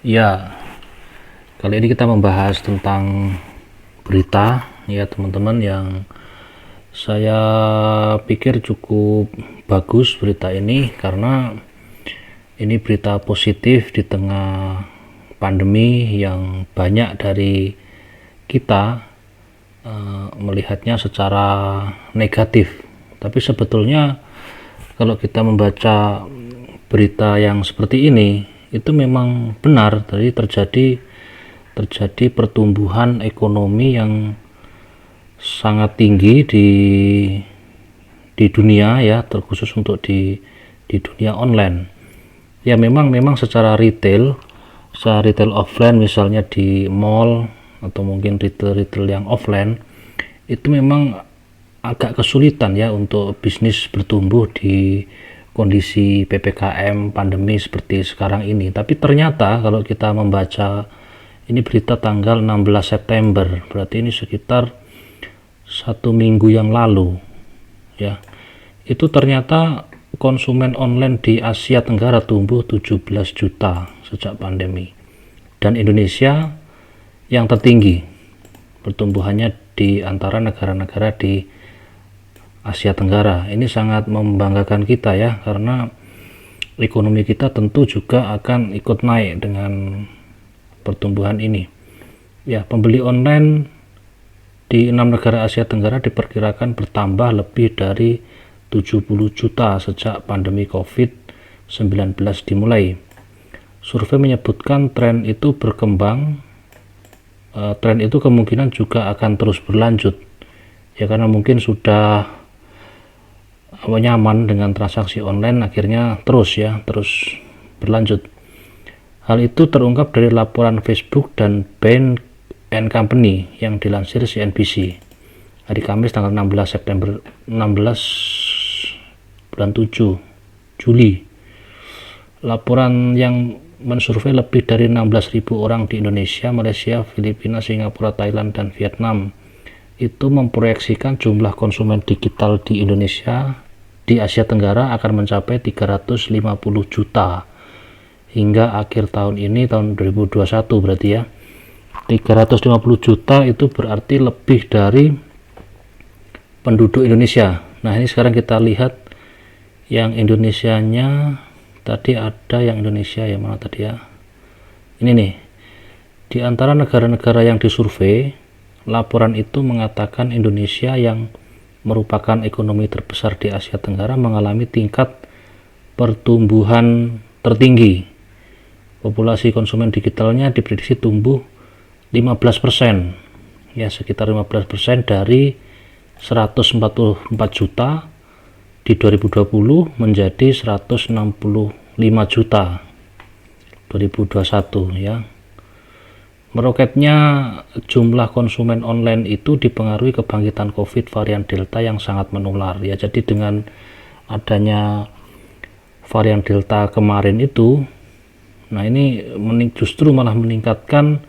Ya, kali ini kita membahas tentang berita ya teman-teman, yang saya pikir cukup bagus berita ini karena ini berita positif di tengah pandemi yang banyak dari kita melihatnya secara negatif. Tapi sebetulnya kalau kita membaca berita yang seperti ini, itu memang benar, tadi terjadi pertumbuhan ekonomi yang sangat tinggi di dunia ya, terkhusus untuk di dunia online. Ya memang secara retail offline, misalnya di mall atau mungkin retail yang offline, itu memang agak kesulitan ya untuk bisnis bertumbuh di kondisi PPKM pandemi seperti sekarang ini. Tapi ternyata kalau kita membaca ini berita tanggal 16 September, berarti ini sekitar 1 minggu yang lalu ya, itu ternyata konsumen online di Asia Tenggara tumbuh 17 juta sejak pandemi, dan Indonesia yang tertinggi pertumbuhannya di antara negara-negara di Asia Tenggara. Ini sangat membanggakan kita ya, karena ekonomi kita tentu juga akan ikut naik dengan pertumbuhan ini. Ya, pembeli online di 6 negara Asia Tenggara diperkirakan bertambah lebih dari 70 juta sejak pandemi COVID-19 dimulai. Survei menyebutkan tren itu berkembang, tren itu kemungkinan juga akan terus berlanjut ya, karena mungkin sudah nyaman dengan transaksi online, akhirnya terus berlanjut. Hal itu terungkap dari laporan Facebook dan Bain & Company yang dilansir CNBC hari Kamis tanggal 16 September 16 bulan 7 Juli. Laporan yang mensurvei lebih dari 16.000 orang di Indonesia, Malaysia, Filipina, Singapura, Thailand, dan Vietnam itu memproyeksikan jumlah konsumen digital di Indonesia di Asia Tenggara akan mencapai 350 juta hingga akhir tahun ini, tahun 2021 berarti ya. 350 juta itu berarti lebih dari penduduk Indonesia. Nah, ini sekarang kita lihat yang Indonesianya. Tadi ada yang Indonesia ya, mana tadi ya? Ini nih. Di antara negara-negara yang disurvei, laporan itu mengatakan Indonesia yang merupakan ekonomi terbesar di Asia Tenggara mengalami tingkat pertumbuhan tertinggi. Populasi konsumen digitalnya diprediksi tumbuh 15%, ya sekitar 15% dari 144 juta di 2020 menjadi 165 juta 2021 ya. Meroketnya jumlah konsumen online itu dipengaruhi kebangkitan COVID varian Delta yang sangat menular ya. Jadi dengan adanya varian Delta kemarin itu, nah ini justru malah meningkatkan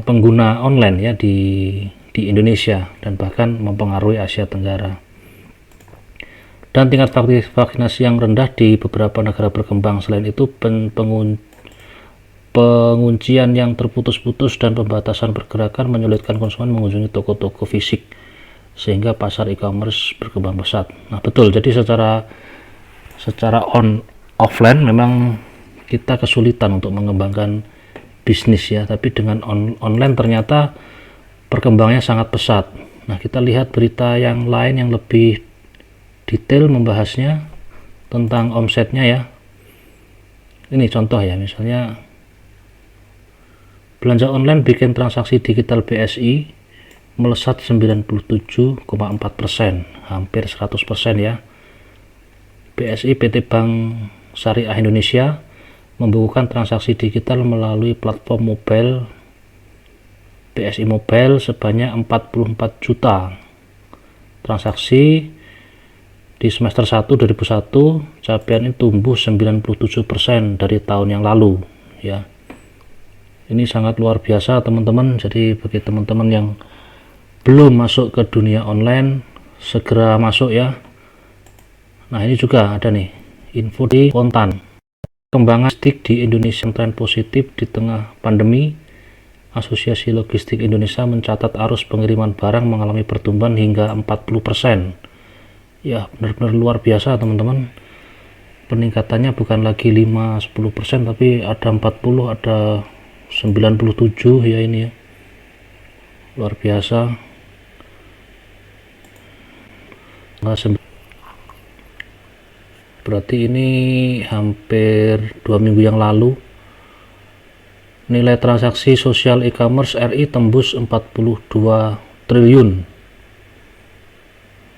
pengguna online ya di Indonesia, dan bahkan mempengaruhi Asia Tenggara. Dan tingkat vaksinasi yang rendah di beberapa negara berkembang. Selain itu, penguncian yang terputus-putus dan pembatasan pergerakan menyulitkan konsumen mengunjungi toko-toko fisik, sehingga pasar e-commerce berkembang pesat. Nah betul, jadi secara offline memang kita kesulitan untuk mengembangkan bisnis ya, tapi dengan online ternyata perkembangannya sangat pesat. Nah kita lihat berita yang lain yang lebih detail membahasnya tentang omsetnya ya. Ini contoh ya, misalnya belanja online bikin transaksi digital BSI melesat 97,4%, hampir 100% ya. BSI PT Bank Syariah Indonesia membukukan transaksi digital melalui platform mobile BSI Mobile sebanyak 44 juta transaksi di semester 1 2001. Capaian ini tumbuh 97% dari tahun yang lalu ya. Ini sangat luar biasa teman-teman. Jadi bagi teman-teman yang belum masuk ke dunia online, segera masuk ya. Nah ini juga ada nih info di Kontan. Perkembangan logistik di Indonesia tren positif di tengah pandemi. Asosiasi Logistik Indonesia mencatat arus pengiriman barang mengalami pertumbuhan hingga 40%. Ya, benar-benar luar biasa teman-teman. Peningkatannya bukan lagi 5-10%, tapi ada 40, ada 97 ya ini ya. Luar biasa. Berarti ini hampir 2 minggu yang lalu. Nilai transaksi sosial e-commerce RI tembus 42 triliun.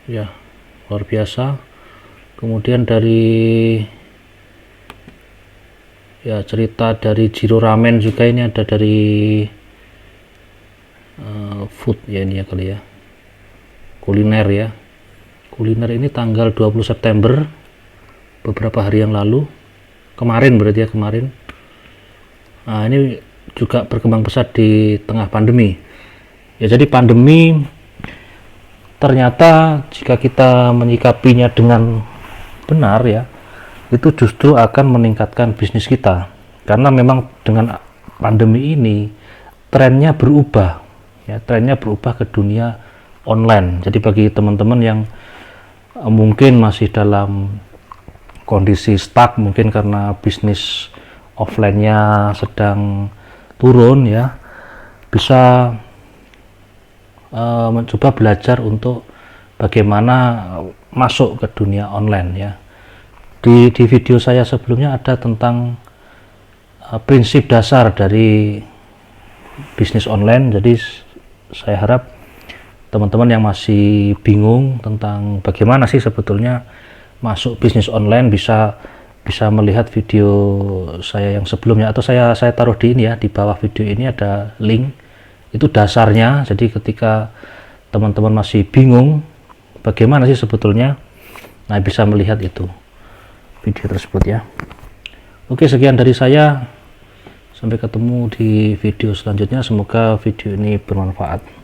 Ya, luar biasa. Kemudian dari ya cerita dari Jiro Ramen juga, ini ada dari food ya ini ya kali ya. Kuliner ya. Kuliner ini tanggal 20 September, beberapa hari yang lalu, kemarin berarti ya, kemarin. Nah, ini juga berkembang pesat di tengah pandemi ya. Jadi pandemi ternyata jika kita menyikapinya dengan benar ya, itu justru akan meningkatkan bisnis kita, karena memang dengan pandemi ini trennya berubah ya, trennya berubah ke dunia online. Jadi bagi teman-teman yang mungkin masih dalam kondisi stuck, mungkin karena bisnis offline-nya sedang turun ya, bisa mencoba belajar untuk bagaimana masuk ke dunia online ya. Di video saya sebelumnya ada tentang prinsip dasar dari bisnis online. Jadi saya harap teman-teman yang masih bingung tentang bagaimana sih sebetulnya masuk bisnis online bisa melihat video saya yang sebelumnya, atau saya taruh di ini ya, di bawah video ini ada link, itu dasarnya. Jadi ketika teman-teman masih bingung bagaimana sih sebetulnya, nah bisa melihat itu video tersebut ya. Oke, sekian dari saya, sampai ketemu di video selanjutnya. Semoga video ini bermanfaat.